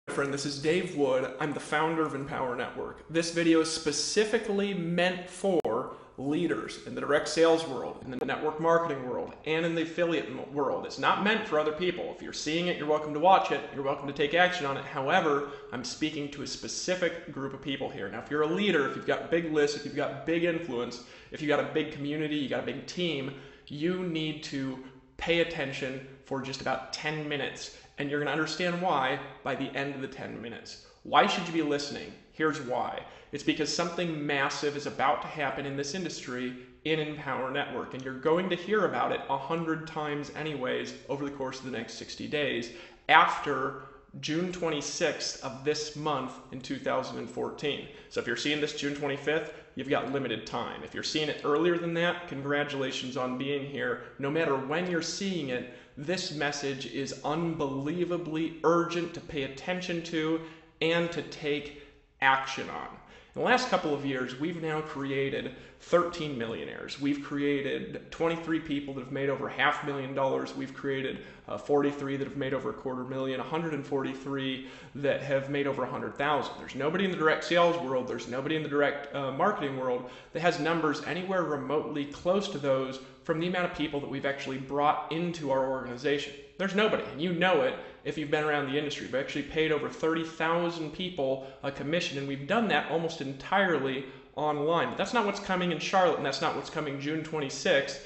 Friend, this is Dave Wood. I'm the founder of Empower Network. This video is specifically meant for leaders in the direct sales world, in the network marketing world, and in the affiliate world. It's not meant for other people. If you're seeing it, you're welcome to watch it. You're welcome to take action on it. However, I'm speaking to a specific group of people here. Now, if you're a leader, if you've got big lists, if you've got big influence, if you've got a big community, you got a big team, you need to pay attention for just about 10 minutes. And you're going to understand why by the end of the 10 minutes. Why should you be listening? Here's why. It's because something massive is about to happen in this industry in Empower Network, and you're going to hear about it 100 times anyways over the course of the next 60 days after June 26th of this month in 2014. So if you're seeing this June 25th, you've got limited time. If you're seeing it earlier than that, congratulations on being here. No matter when you're seeing it, this message is unbelievably urgent to pay attention to and to take action on. In the last couple of years, we've now created 13 millionaires. We've created 23 people that have made over $500,000. We've created 43 that have made over $250,000, 143 that have made over 100,000. There's nobody in the direct sales world, there's nobody in the direct marketing world that has numbers anywhere remotely close to those from the amount of people that we've actually brought into our organization. There's nobody, and you know it if you've been around the industry. We've actually paid over 30,000 people a commission, and we've done that almost entirely online. But that's not what's coming in Charlotte, and that's not what's coming June 26th.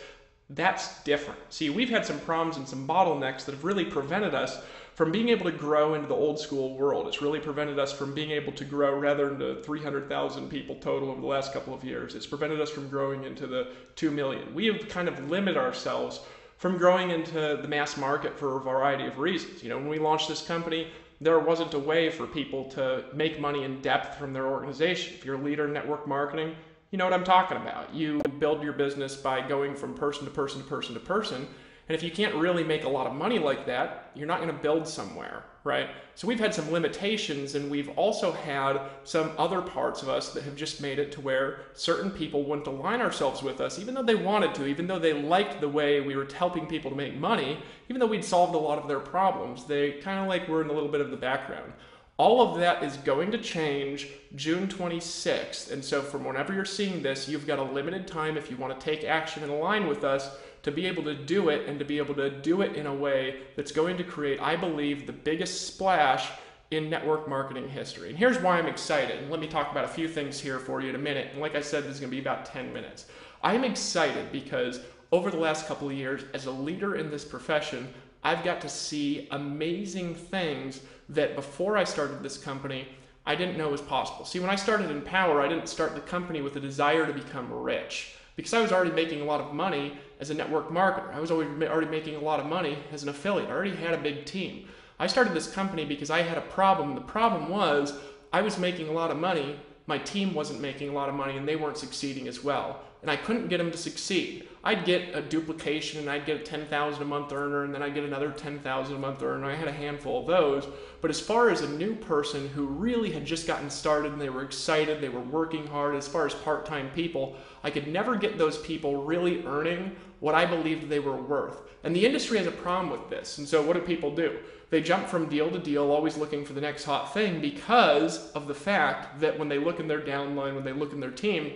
That's different. See, we've had some problems and some bottlenecks that have really prevented us from being able to grow into the old school world. It's really prevented us from being able to grow rather into 300,000 people total over the last couple of years. It's prevented us from growing into the 2 million. We have kind of limited ourselves from growing into the mass market for a variety of reasons. You know, when we launched this company, there wasn't a way for people to make money in depth from their organization. If you're a leader in network marketing, you know what I'm talking about. You build your business by going from person to person to person to person. And if you can't really make a lot of money like that, you're not going to build somewhere, right? So we've had some limitations, and we've also had some other parts of us that have just made it to where certain people wouldn't align ourselves with us, even though they wanted to, even though they liked the way we were helping people to make money, even though we'd solved a lot of their problems. They kind of like were in a little bit of the background. All of that is going to change June 26th. And so from whenever you're seeing this, you've got a limited time if you want to take action and align with us to be able to do it, and to be able to do it in a way that's going to create, I believe, the biggest splash in network marketing history. And here's why I'm excited. And let me talk about a few things here for you in a minute. And like I said, this is going to be about 10 minutes. I'm excited because over the last couple of years, as a leader in this profession, I've got to see amazing things that before I started this company, I didn't know was possible. See, when I started Empower, I didn't start the company with a desire to become rich, because I was already making a lot of money as a network marketer. I was already making a lot of money as an affiliate. I already had a big team. I started this company because I had a problem. The problem was I was making a lot of money, my team wasn't making a lot of money, and they weren't succeeding as well. And I couldn't get them to succeed. I'd get a duplication, and I'd get a 10,000 a month earner, and then I'd get another 10,000 a month earner. I had a handful of those. But as far as a new person who really had just gotten started and they were excited, they were working hard, as far as part-time people, I could never get those people really earning what I believed they were worth. And the industry has a problem with this. And so what do people do? They jump from deal to deal, always looking for the next hot thing, because of the fact that when they look in their downline, when they look in their team,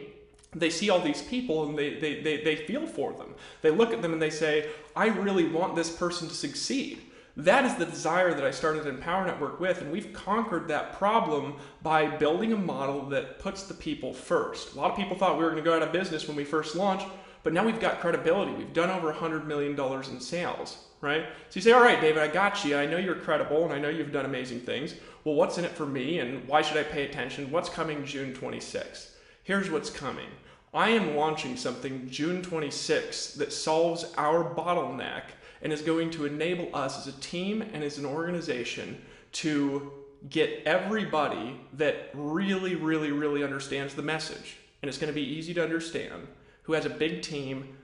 they see all these people and they feel for them. They look at them and they say, I really want this person to succeed. That is the desire that I started Empower Network with, and we've conquered that problem by building a model that puts the people first. A lot of people thought we were going to go out of business when we first launched, but now we've got credibility. We've done over $100 million in sales, right? So you say, all right, David, I got you. I know you're credible, and I know you've done amazing things. Well, what's in it for me, and why should I pay attention? What's coming June 26th? Here's what's coming. I am launching something June 26th that solves our bottleneck and is going to enable us as a team and as an organization to get everybody that really, really, really understands the message. And it's going to be easy to understand, who has a big team.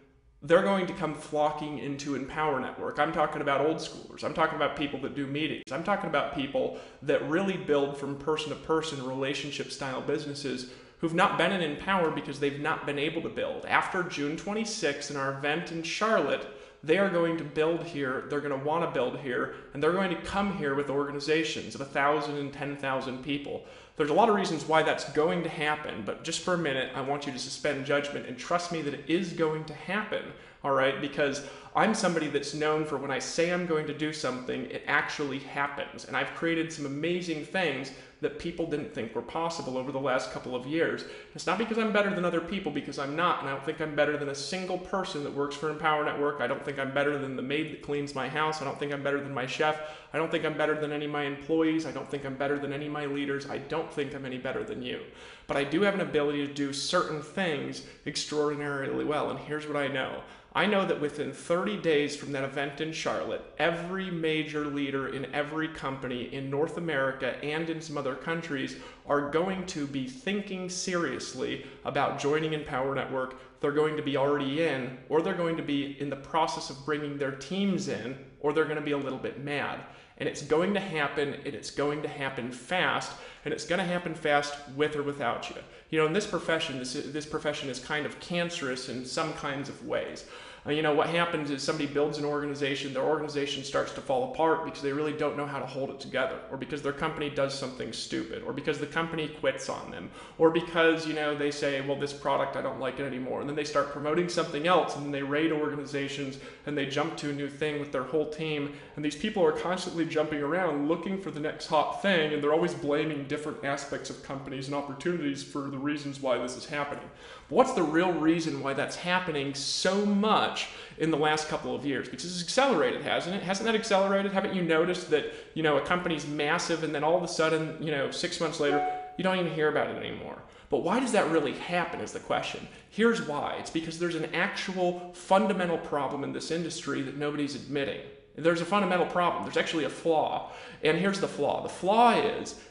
They're going to come flocking into Empower Network. I'm talking about old schoolers. I'm talking about people that do meetings. I'm talking about people that really build from person to person relationship style businesses who've not been in Empower because they've not been able to build. After June 26th in our event in Charlotte, they are going to build here, they're going to want to build here, and they're going to come here with organizations of 1,000 and 10,000 people. There's a lot of reasons why that's going to happen, but just for a minute, I want you to suspend judgment and trust me that it is going to happen, all right? Because I'm somebody that's known for when I say I'm going to do something, it actually happens. And I've created some amazing things that people didn't think were possible over the last couple of years. It's not because I'm better than other people, because I'm not, and I don't think I'm better than a single person that works for Empower Network. I don't think I'm better than the maid that cleans my house. I don't think I'm better than my chef. I don't think I'm better than any of my employees. I don't think I'm better than any of my leaders. I don't think I'm any better than you. But I do have an ability to do certain things extraordinarily well, and here's what I know. I know that within 30 days from that event in Charlotte, every major leader in every company in North America and in some other countries are going to be thinking seriously about joining Empower Network. They're going to be already in, or they're going to be in the process of bringing their teams in, or they're going to be a little bit mad. And it's going to happen, and it's going to happen fast, and it's going to happen fast with or without you. You know, in this profession, this profession is kind of cancerous in some kinds of ways. You know, what happens is somebody builds an organization, their organization starts to fall apart because they really don't know how to hold it together, or because their company does something stupid, or because the company quits on them, or because, you know, they say, well, this product, I don't like it anymore. And then they start promoting something else, and then they raid organizations, and they jump to a new thing with their whole team. And these people are constantly jumping around looking for the next hot thing, and they're always blaming different aspects of companies and opportunities for the reasons why this is happening. But what's the real reason why that's happening so much in the last couple of years? Because it's accelerated, hasn't it? Hasn't that accelerated? Haven't you noticed that, you know, a company's massive and then all of a sudden, you know, 6 months later, you don't even hear about it anymore? But why does that really happen is the question. Here's why. It's because there's an actual fundamental problem in this industry that nobody's admitting. There's a fundamental problem. There's actually a flaw. And here's the flaw. The flaw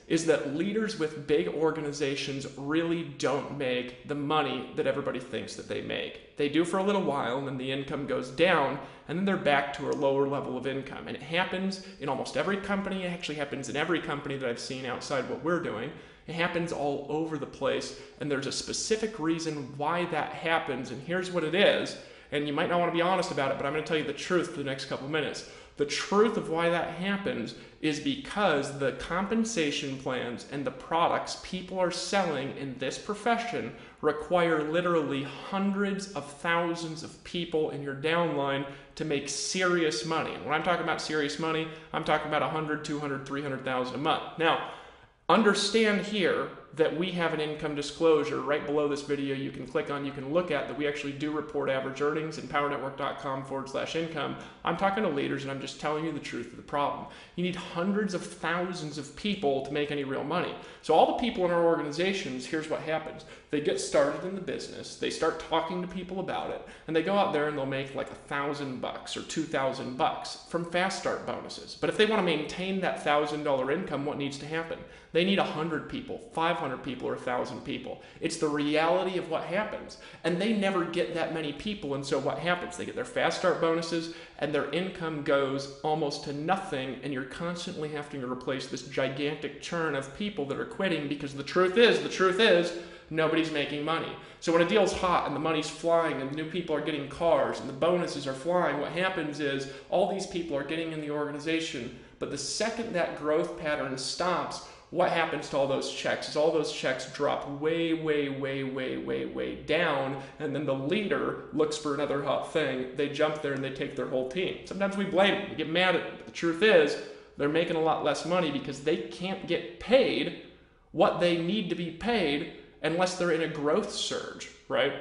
is that leaders with big organizations really don't make the money that everybody thinks that they make. They do for a little while, and then the income goes down, and then they're back to a lower level of income. And it happens in almost every company. It actually happens in every company that I've seen outside what we're doing. It happens all over the place, and there's a specific reason why that happens, and here's what it is. And you might not want to be honest about it, but I'm going to tell you the truth for the next couple of minutes. The truth of why that happens is because the compensation plans and the products people are selling in this profession require literally hundreds of thousands of people in your downline to make serious money. And when I'm talking about serious money, I'm talking about 100, 200, 300,000 a month. Now, understand here that we have an income disclosure right below this video you can click on, you can look at, that we actually do report average earnings in powernetwork.com/income. I'm talking to leaders and I'm just telling you the truth of the problem. You need hundreds of thousands of people to make any real money. So all the people in our organizations, here's what happens. They get started in the business, they start talking to people about it, and they go out there and they'll make like $1,000 or $2,000 from fast start bonuses. But if they want to maintain that $1,000 income, what needs to happen? They need 100 people, 500 people, or 1,000 people. It's the reality of what happens. And they never get that many people, and so what happens? They get their fast start bonuses, and their income goes almost to nothing, and you're constantly having to replace this gigantic churn of people that are quitting, because the truth is, nobody's making money. So when a deal's hot and the money's flying and new people are getting cars and the bonuses are flying, what happens is all these people are getting in the organization, but the second that growth pattern stops, what happens to all those checks is all those checks drop way down, and then the leader looks for another hot thing. They jump there and they take their whole team. Sometimes we blame them, we get mad at them, but the truth is they're making a lot less money because they can't get paid what they need to be paid unless they're in a growth surge, right?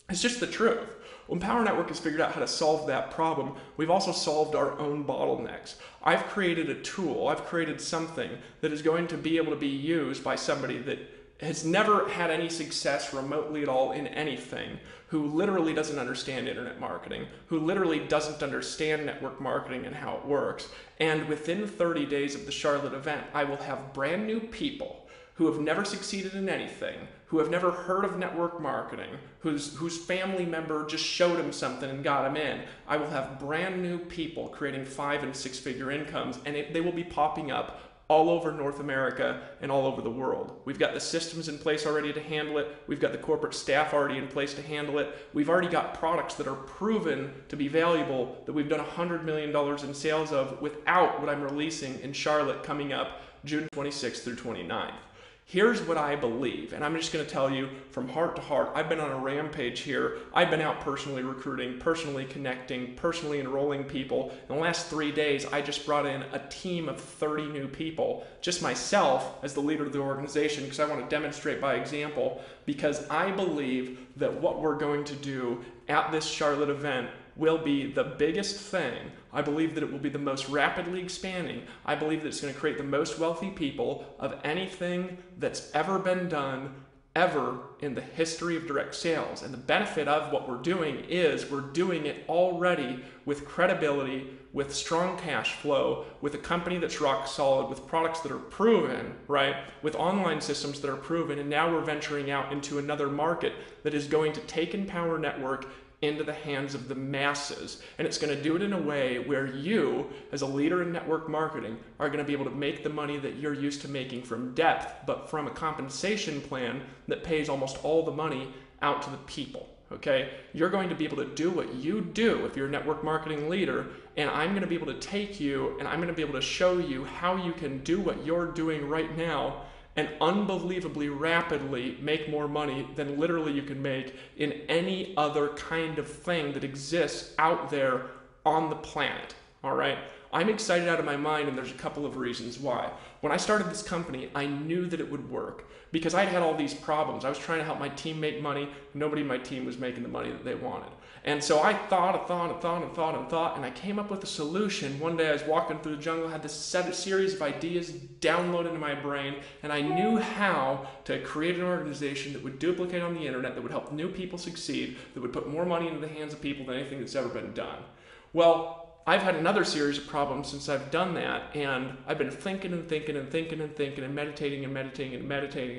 It's just the truth. When Empower Network has figured out how to solve that problem, we've also solved our own bottlenecks. I've created a tool, I've created something that is going to be able to be used by somebody that has never had any success remotely at all in anything, who literally doesn't understand internet marketing, who literally doesn't understand network marketing and how it works. And within 30 days of the Charlotte event, I will have brand new people who have never succeeded in anything, who have never heard of network marketing, whose family member just showed him something and got him in. I will have brand new people creating 5- and 6-figure incomes, and they will be popping up all over North America and all over the world. We've got the systems in place already to handle it. We've got the corporate staff already in place to handle it. We've already got products that are proven to be valuable that we've done $100 million in sales of without what I'm releasing in Charlotte coming up June 26th through 29th. Here's what I believe, and I'm just going to tell you from heart to heart. I've been on a rampage here. I've been out personally recruiting, personally connecting, personally enrolling people. In the last 3 days, I just brought in a team of 30 new people, just myself as the leader of the organization, because I want to demonstrate by example, because I believe that what we're going to do at this Charlotte event will be the biggest thing. I believe that it will be the most rapidly expanding. I believe that it's going to create the most wealthy people of anything that's ever been done ever in the history of direct sales. And the benefit of what we're doing is we're doing it already with credibility, with strong cash flow, with a company that's rock solid, with products that are proven, right? With online systems that are proven. And now we're venturing out into another market that is going to take Empower Network into the hands of the masses. And it's going to do it in a way where you, as a leader in network marketing, are going to be able to make the money that you're used to making from depth, but from a compensation plan that pays almost all the money out to the people. Okay? You're going to be able to do what you do if you're a network marketing leader, and I'm going to be able to take you and I'm going to be able to show you how you can do what you're doing right now and unbelievably rapidly make more money than literally you can make in any other kind of thing that exists out there on the planet, all right? I'm excited out of my mind, and there's a couple of reasons why. When I started this company, I knew that it would work because I'd had all these problems. I was trying to help my team make money. Nobody in my team was making the money that they wanted. And so I thought, and I came up with a solution. One day I was walking through the jungle, had this series of ideas downloaded into my brain, and I knew how to create an organization that would duplicate on the internet, that would help new people succeed, that would put more money into the hands of people than anything that's ever been done. Well, I've had another series of problems since I've done that, and I've been thinking and meditating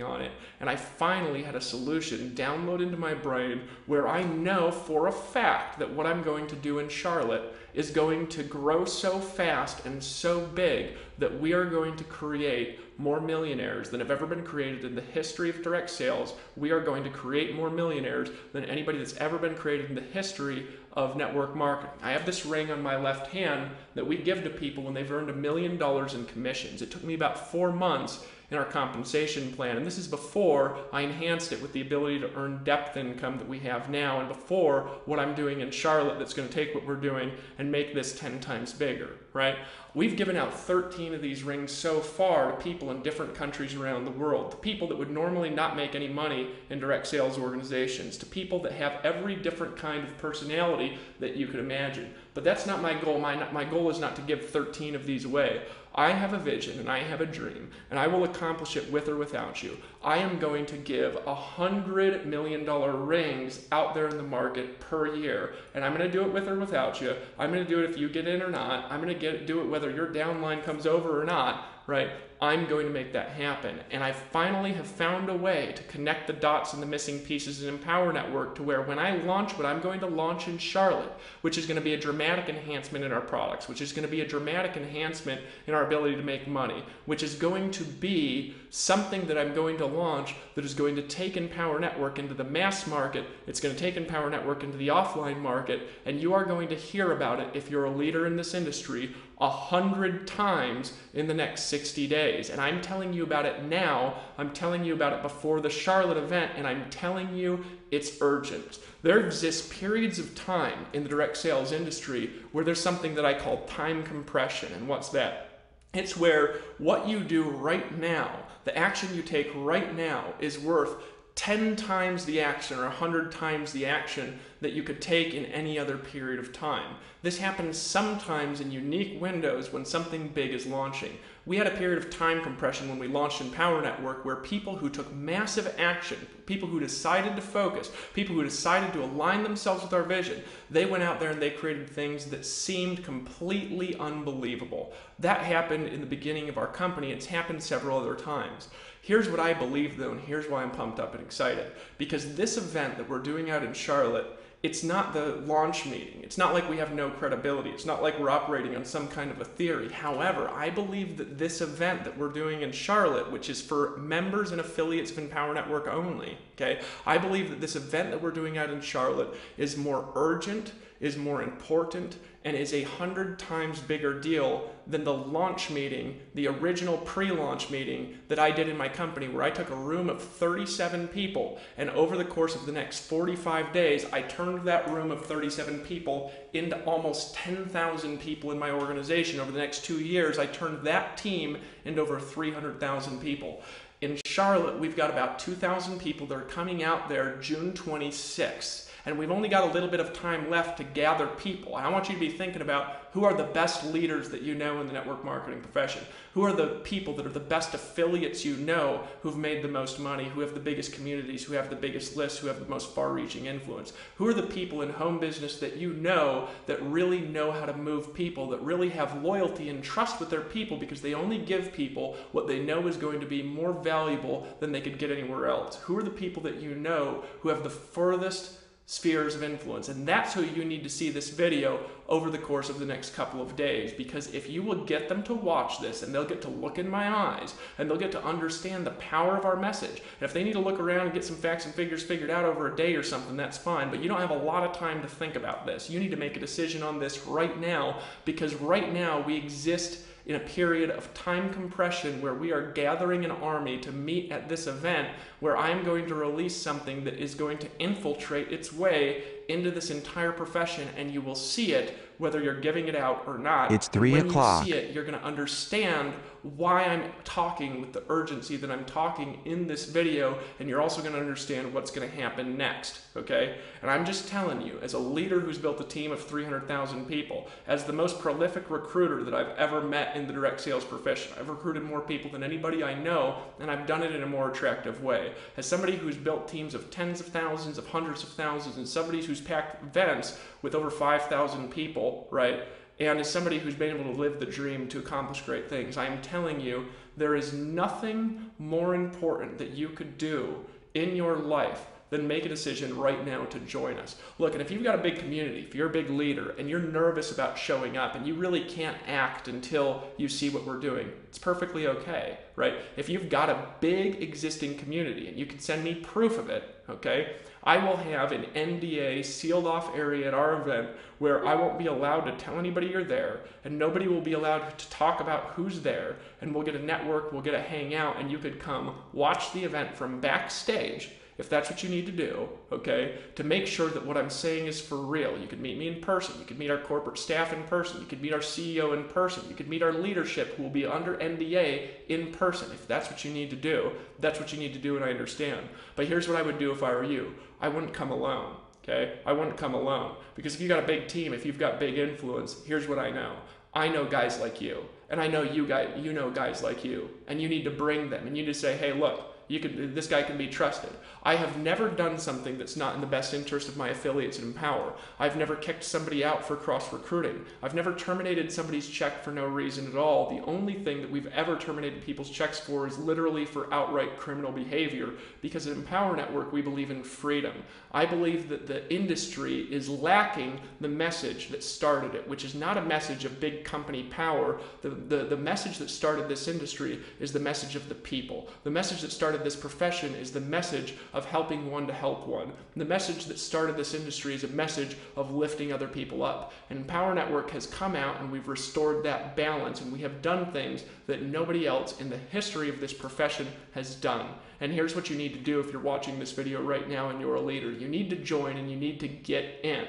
on it, and I finally had a solution download into my brain where I know for a fact that what I'm going to do in Charlotte is going to grow so fast and so big that we are going to create more millionaires than have ever been created in the history of direct sales. We are going to create more millionaires than anybody that's ever been created in the history of network marketing. I have this ring on my left hand that we give to people when they've earned $1 million in commissions. It took me about 4 months in our compensation plan, and this is before I enhanced it with the ability to earn depth income that we have now, and before what I'm doing in Charlotte that's going to take what we're doing and make this 10 times bigger, right? We've given out 13 of these rings so far to people in different countries around the world, to people that would normally not make any money in direct sales organizations, to people that have every different kind of personality that you could imagine. But that's not my goal. My goal is not to give 13 of these away. I have a vision and I have a dream, and I will accomplish it with or without you. I am going to give $100 million rings out there in the market per year, and I'm going to do it with or without you. I'm going to do it if you get in or not. I'm going to do it whether your downline comes over or not, right? I'm going to make that happen. And I finally have found a way to connect the dots and the missing pieces in Empower Network to where when I launch what I'm going to launch in Charlotte, which is going to be a dramatic enhancement in our products, which is going to be a dramatic enhancement in our ability to make money, which is going to be something that I'm going to launch that is going to take Empower Network into the mass market. It's going to take Empower Network into the offline market, and you are going to hear about it if you're a leader in this industry 100 times in the next 60 days. And I'm telling you about it now. I'm telling you about it before the Charlotte event, and I'm telling you it's urgent. There exists periods of time in the direct sales industry where there's something that I call time compression. And what's that? It's where what you do right now, the action you take right now, is worth 10 times the action or 100 times the action that you could take in any other period of time. This happens sometimes in unique windows when something big is launching. We had a period of time compression when we launched Empower Network where people who took massive action, people who decided to focus, people who decided to align themselves with our vision, they went out there and they created things that seemed completely unbelievable. That happened in the beginning of our company. It's happened several other times. Here's what I believe though, and here's why I'm pumped up and excited. Because this event that we're doing out in Charlotte It's not the launch meeting. It's not like we have no credibility. It's not like we're operating on some kind of a theory. However, I believe that this event that we're doing in Charlotte, which is for members and affiliates of Empower Network only, okay? I believe that this event that we're doing out in Charlotte is more urgent, is more important, and is 100 times bigger deal than the launch meeting, the original pre-launch meeting that I did in my company, where I took a room of 37 people, and over the course of the next 45 days, I turned that room of 37 people into almost 10,000 people in my organization. Over the next 2 years, I turned that team into over 300,000 people. In Charlotte, we've got about 2,000 people that are coming out there June 26th. And we've only got a little bit of time left to gather people. I want you to be thinking about who are the best leaders that you know in the network marketing profession. Who are the people that are the best affiliates you know who've made the most money, who have the biggest communities, who have the biggest lists, who have the most far-reaching influence. Who are the people in home business that you know that really know how to move people, that really have loyalty and trust with their people because they only give people what they know is going to be more valuable than they could get anywhere else. Who are the people that you know who have the furthest spheres of influence? And that's who you need to see this video over the course of the next couple of days, because if you will get them to watch this, and they'll get to look in my eyes, and they'll get to understand the power of our message. And if they need to look around and get some facts and figures figured out over a day or something, that's fine, but you don't have a lot of time to think about this. You need to make a decision on this right now, because right now we exist in a period of time compression where we are gathering an army to meet at this event, where I'm going to release something that is going to infiltrate its way into this entire profession, and you will see it whether you're giving it out or not. It's 3 o'clock. When you see it, you're going to understand why I'm talking with the urgency that I'm talking in this video, and you're also going to understand what's going to happen next, okay? And I'm just telling you, as a leader who's built a team of 300,000 people, as the most prolific recruiter that I've ever met in the direct sales profession, I've recruited more people than anybody I know, and I've done it in a more attractive way. As somebody who's built teams of tens of thousands, of hundreds of thousands, and somebody who's packed events with over 5,000 people, right? And as somebody who's been able to live the dream to accomplish great things, I am telling you, there is nothing more important that you could do in your life than make a decision right now to join us. Look, and if you've got a big community, if you're a big leader and you're nervous about showing up and you really can't act until you see what we're doing, it's perfectly okay, right? If you've got a big existing community and you can send me proof of it, okay, I will have an NDA sealed off area at our event where I won't be allowed to tell anybody you're there, and nobody will be allowed to talk about who's there, and we'll get a network, we'll get a hangout, and you could come watch the event from backstage, if that's what you need to do, okay, to make sure that what I'm saying is for real. You could meet me in person. You could meet our corporate staff in person. You could meet our CEO in person. You could meet our leadership who will be under NDA in person. If that's what you need to do, that's what you need to do, and I understand. But here's what I would do if I were you. I wouldn't come alone, okay? I wouldn't come alone. Because if you've got a big team, if you've got big influence, here's what I know. I know guys like you, and I know you know guys like you, and you need to bring them, and you need to say, hey, look, this guy can be trusted. I have never done something that's not in the best interest of my affiliates at Empower. I've never kicked somebody out for cross-recruiting. I've never terminated somebody's check for no reason at all. The only thing that we've ever terminated people's checks for is literally for outright criminal behavior, because at Empower Network, we believe in freedom. I believe that the industry is lacking the message that started it, which is not a message of big company power. The message that started this industry is the message of the people. The message that started this profession is the message of helping one to help one. The message that started this industry is a message of lifting other people up. And Empower Network has come out and we've restored that balance, and we have done things that nobody else in the history of this profession has done. And here's what you need to do if you're watching this video right now and you're a leader. You need to join and you need to get in.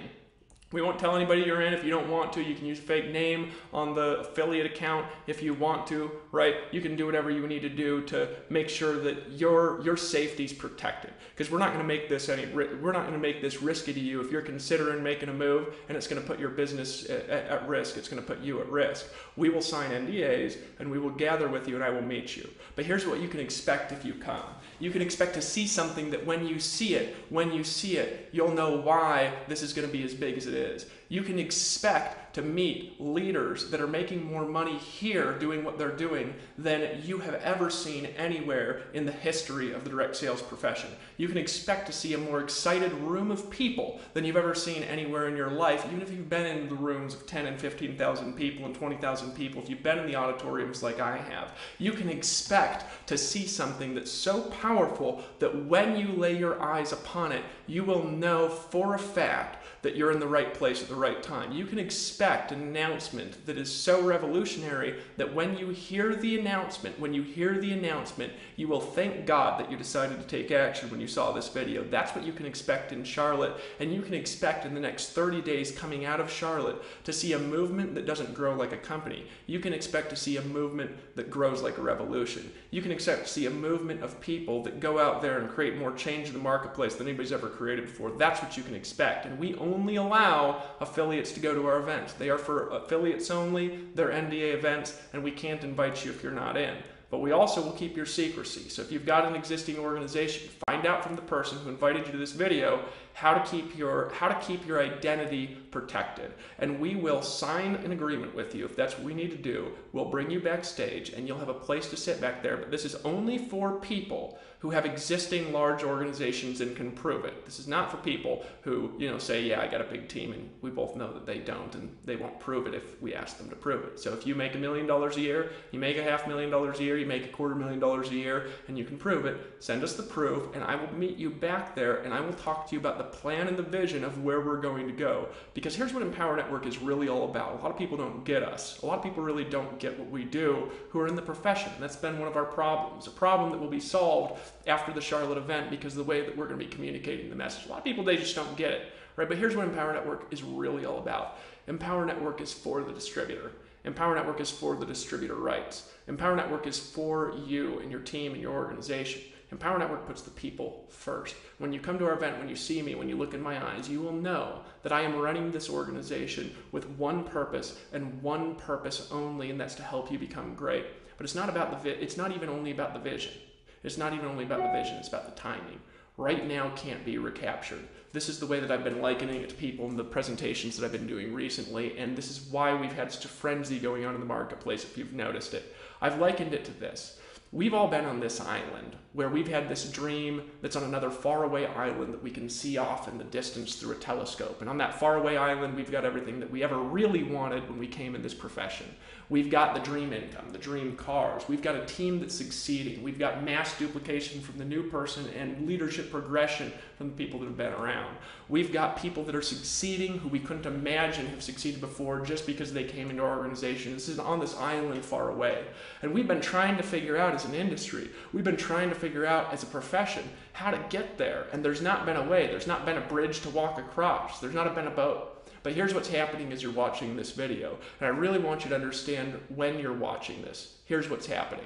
We won't tell anybody you're in if you don't want to. You can use a fake name on the affiliate account if you want to, right? You can do whatever you need to do to make sure that your safety is protected. Because we're not going to make this risky to you if you're considering making a move and it's going to put your business at risk. It's going to put you at risk. We will sign NDAs and we will gather with you and I will meet you. But here's what you can expect if you come. You can expect to see something that when you see it, you'll know why this is going to be as big as it is. You can expect to meet leaders that are making more money here doing what they're doing than you have ever seen anywhere in the history of the direct sales profession. You can expect to see a more excited room of people than you've ever seen anywhere in your life, even if you've been in the rooms of 10 and 15,000 people and 20,000 people, if you've been in the auditoriums like I have. You can expect to see something that's so powerful that when you lay your eyes upon it, you will know for a fact that you're in the right place at the right time. You can expect an announcement that is so revolutionary that when you hear the announcement, you will thank God that you decided to take action when you saw this video. That's what you can expect in Charlotte, and you can expect in the next 30 days coming out of Charlotte to see a movement that doesn't grow like a company. You can expect to see a movement that grows like a revolution. You can expect to see a movement of people that go out there and create more change in the marketplace than anybody's ever created before. That's what you can expect, and we only allow affiliates to go to our events. They are for affiliates only, they're NDA events, and we can't invite you if you're not in. But we also will keep your secrecy. So if you've got an existing organization, find out from the person who invited you to this video how to keep your identity protected. And we will sign an agreement with you if that's what we need to do. We'll bring you backstage and you'll have a place to sit back there. But this is only for people who have existing large organizations and can prove it. This is not for people who, say, yeah, I got a big team, and we both know that they don't, and they won't prove it if we ask them to prove it. So if you make $1 million a year, you make $500,000 a year, you make $250,000 a year, and you can prove it, send us the proof, and I will meet you back there, and I will talk to you about the plan and the vision of where we're going to go. Because here's what Empower Network is really all about. A lot of people don't get us. A lot of people really don't get what we do who are in the profession. That's been one of our problems, a problem that will be solved after the Charlotte event because of the way that we're going to be communicating the message. A lot of people, they just don't get it, right? But here's what Empower Network is really all about. Empower Network is for the distributor. Empower Network is for the distributor rights. Empower Network is for you and your team and your organization. Empower Network puts the people first. When you come to our event, when you see me, when you look in my eyes, you will know that I am running this organization with one purpose and one purpose only, and that's to help you become great. But it's not about it's not even only about the vision. It's not even only about the vision, it's about the timing. Right now can't be recaptured. This is the way that I've been likening it to people in the presentations that I've been doing recently, and this is why we've had such a frenzy going on in the marketplace, if you've noticed it. I've likened it to this. We've all been on this island where we've had this dream that's on another faraway island that we can see off in the distance through a telescope. And on that faraway island, we've got everything that we ever really wanted when we came in this profession. We've got the dream income, the dream cars. We've got a team that's succeeding. We've got mass duplication from the new person and leadership progression from the people that have been around. We've got people that are succeeding who we couldn't imagine have succeeded before just because they came into our organization. This is on this island far away. And we've been trying to figure out as an industry, we've been trying to figure out as a profession how to get there. And there's not been a way. There's not been a bridge to walk across. There's not been a boat. But here's what's happening as you're watching this video. And I really want you to understand when you're watching this. Here's what's happening.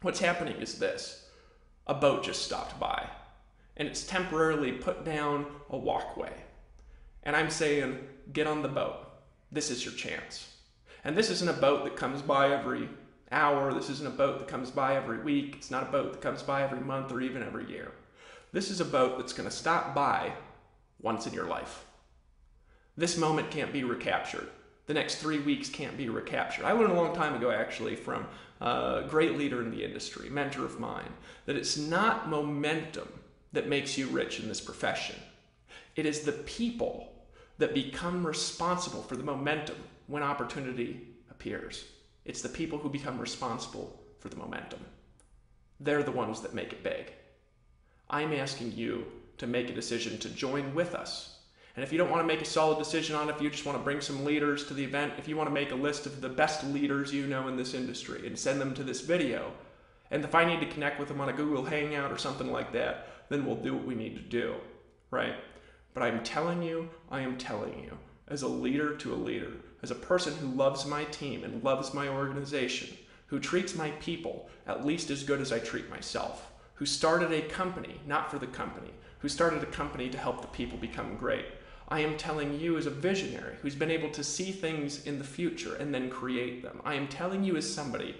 What's happening is this. A boat just stopped by. And it's temporarily put down a walkway. And I'm saying, get on the boat. This is your chance. And this isn't a boat that comes by every hour. This isn't a boat that comes by every week. It's not a boat that comes by every month or even every year. This is a boat that's going to stop by once in your life. This moment can't be recaptured. The next 3 weeks can't be recaptured. I learned a long time ago, actually, from a great leader in the industry, mentor of mine, that it's not momentum that makes you rich in this profession. It is the people that become responsible for the momentum when opportunity appears. It's the people who become responsible for the momentum. They're the ones that make it big. I'm asking you to make a decision to join with us. And if you don't want to make a solid decision on it, if you just want to bring some leaders to the event, if you want to make a list of the best leaders you know in this industry and send them to this video, and if I need to connect with them on a Google Hangout or something like that, then we'll do what we need to do, right? But I am telling you, as a leader to a leader, as a person who loves my team and loves my organization, who treats my people at least as good as I treat myself, who started a company, not for the company, who started a company to help the people become great. I am telling you as a visionary who's been able to see things in the future and then create them. I am telling you as somebody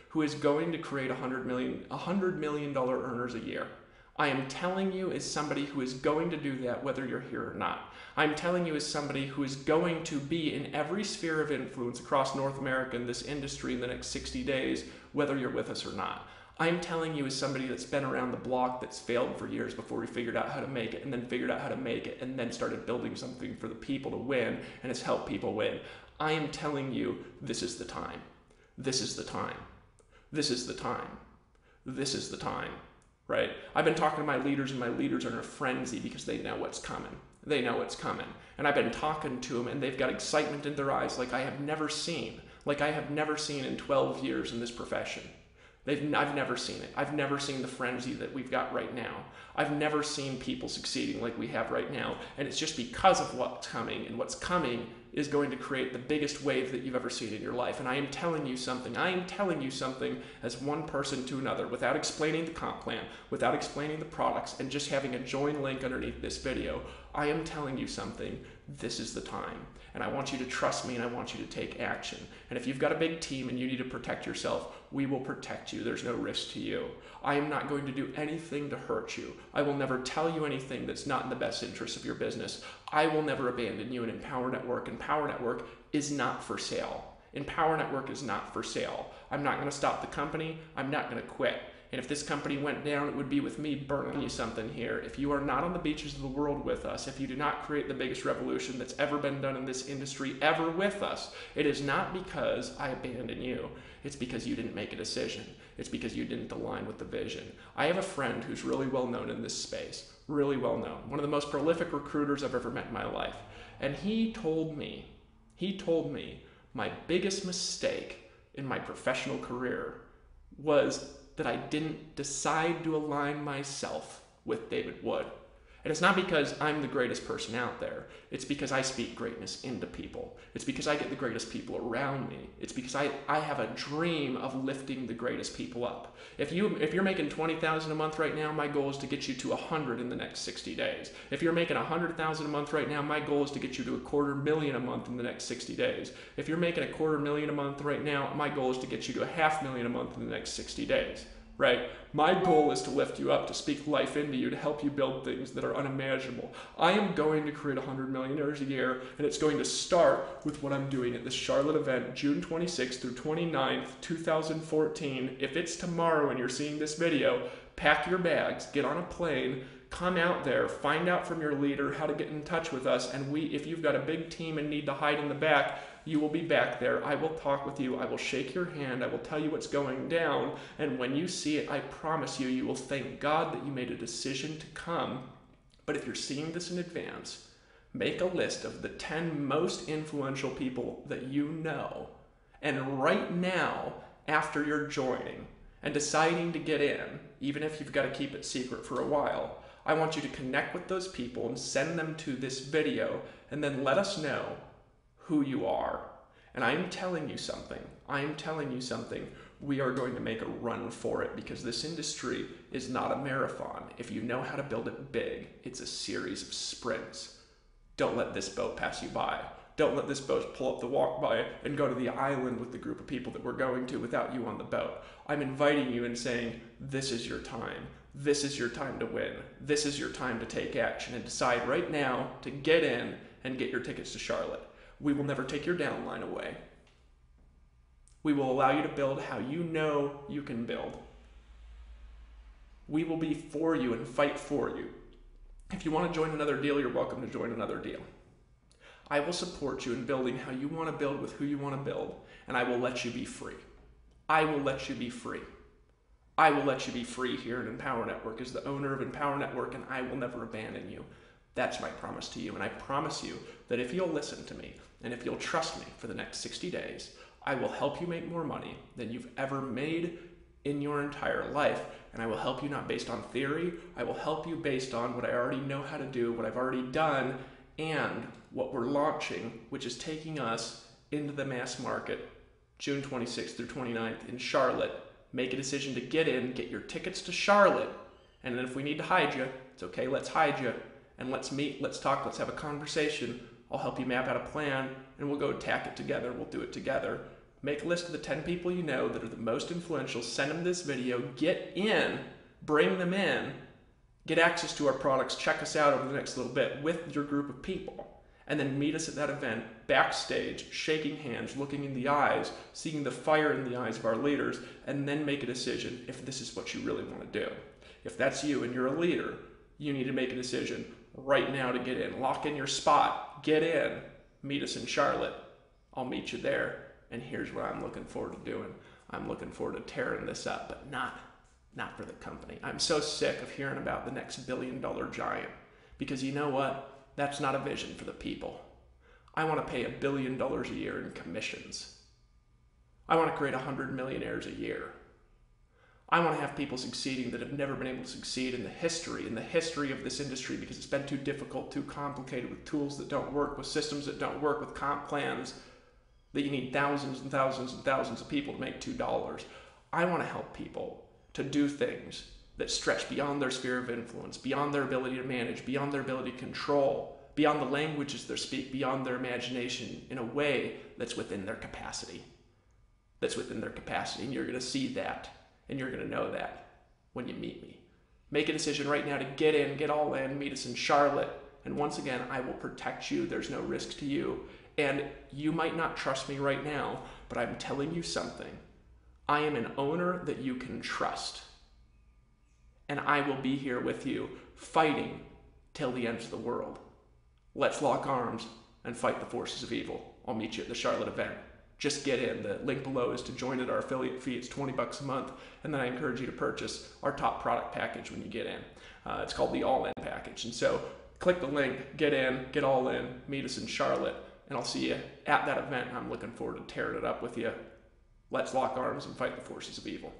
who is going to create $100 million earners a year. I am telling you as somebody who is going to do that whether you're here or not. I'm telling you as somebody who is going to be in every sphere of influence across North America in this industry in the next 60 days, whether you're with us or not. I'm telling you as somebody that's been around the block, that's failed for years before we figured out how to make it, and then figured out how to make it, and then started building something for the people to win, and has helped people win. I am telling you, this is the time. This is the time. This is the time. This is the time. Right? I've been talking to my leaders, and my leaders are in a frenzy because they know what's coming. They know what's coming. And I've been talking to them, and they've got excitement in their eyes like I have never seen. Like I have never seen in 12 years in this profession. I've never seen it. I've never seen the frenzy that we've got right now. I've never seen people succeeding like we have right now. And it's just because of what's coming. And what's coming is going to create the biggest wave that you've ever seen in your life. And I am telling you something. I am telling you something as one person to another without explaining the comp plan, without explaining the products, and just having a join link underneath this video. I am telling you something. This is the time. And I want you to trust me, and I want you to take action. And if you've got a big team and you need to protect yourself, we will protect you. There's no risk to you. I am not going to do anything to hurt you. I will never tell you anything that's not in the best interest of your business. I will never abandon you. And Empower Network, Empower Network is not for sale. Empower Network is not for sale. I'm not going to stop the company. I'm not going to quit. And if this company went down, it would be with me burning you something here. If you are not on the beaches of the world with us, if you do not create the biggest revolution that's ever been done in this industry ever with us, it is not because I abandon you. It's because you didn't make a decision. It's because you didn't align with the vision. I have a friend who's really well known in this space, really well known, one of the most prolific recruiters I've ever met in my life. And he told me my biggest mistake in my professional career was that I didn't decide to align myself with David Wood. And it's not because I'm the greatest person out there. It's because I speak greatness into people. It's because I get the greatest people around me. It's because I have a dream of lifting the greatest people up. If you're making $20,000 a month right now, my goal is to get you to 100 in the next 60 days. If you're making $100,000 a month right now, my goal is to get you to $250,000 a month in the next 60 days. If you're making $250,000 a month right now, my goal is to get you to $500,000 a month in the next 60 days. Right? My goal is to lift you up, to speak life into you, to help you build things that are unimaginable. I am going to create 100 millionaires a year, and it's going to start with what I'm doing at this Charlotte event, June 26th through 29th, 2014. If it's tomorrow and you're seeing this video, pack your bags, get on a plane, come out there, find out from your leader how to get in touch with us, and if you've got a big team and need to hide in the back, you will be back there. I will talk with you. I will shake your hand. I will tell you what's going down. And when you see it, I promise you, you will thank God that you made a decision to come. But if you're seeing this in advance, make a list of the 10 most influential people that you know. And right now, after you're joining and deciding to get in, even if you've got to keep it secret for a while, I want you to connect with those people and send them to this video, and then let us know who you are. And I'm telling you something. We are going to make a run for it, because this industry is not a marathon. If you know how to build it big, it's a series of sprints. Don't let this boat pass you by. Don't let this boat pull up the walk by and go to the island with the group of people that we're going to without you on the boat. I'm inviting you and saying, this is your time. This is your time to win. This is your time to take action and decide right now to get in and get your tickets to Charlotte. We will never take your downline away. We will allow you to build how you know you can build. We will be for you and fight for you. If you want to join another deal, you're welcome to join another deal. I will support you in building how you want to build with who you want to build, and I will let you be free. I will let you be free. I will let you be free here at Empower Network as the owner of Empower Network, and I will never abandon you. That's my promise to you, and I promise you that if you'll listen to me and if you'll trust me for the next 60 days, I will help you make more money than you've ever made in your entire life, and I will help you not based on theory. I will help you based on what I already know how to do, what I've already done, and what we're launching, which is taking us into the mass market June 26th through 29th in Charlotte. Make a decision to get in, get your tickets to Charlotte, and then if we need to hide you, it's okay, let's hide you. And let's meet, let's talk, let's have a conversation. I'll help you map out a plan, and we'll go attack it together. We'll do it together. Make a list of the 10 people you know that are the most influential. Send them this video. Get in, bring them in, Get access to our products, check us out over the next little bit with your group of people, and then meet us at that event, backstage, shaking hands, looking in the eyes, seeing the fire in the eyes of our leaders, and then make a decision if this is what you really want to do. If that's you and you're a leader, you need to make a decision right now to get in. Lock in your spot, get in, meet us in Charlotte. I'll meet you there, and here's what I'm looking forward to doing. I'm looking forward to tearing this up, but not for the company. I'm so sick of hearing about the next billion-dollar giant, because you know what? That's not a vision for the people. I want to pay $1 billion a year in commissions. I want to create 100 millionaires a year. I want to have people succeeding that have never been able to succeed in the history of this industry, because it's been too difficult, too complicated, with tools that don't work, with systems that don't work, with comp plans that you need thousands and thousands and thousands of people to make $2. I want to help people to do things that stretch beyond their sphere of influence, beyond their ability to manage, beyond their ability to control, beyond the languages they speak, beyond their imagination, in a way that's within their capacity. That's within their capacity, and you're going to see that, and you're going to know that when you meet me. Make a decision right now to get in, get all in, meet us in Charlotte, and once again, I will protect you. There's no risk to you, and you might not trust me right now, but I'm telling you something. I am an owner that you can trust. And I will be here with you, fighting till the ends of the world. Let's lock arms and fight the forces of evil. I'll meet you at the Charlotte event. Just get in. The link below is to join at our affiliate fee. It's $20 a month. And then I encourage you to purchase our top product package when you get in. It's called the All-In package. And so click the link, get in, get all in, meet us in Charlotte, and I'll see you at that event. I'm looking forward to tearing it up with you. Let's lock arms and fight the forces of evil.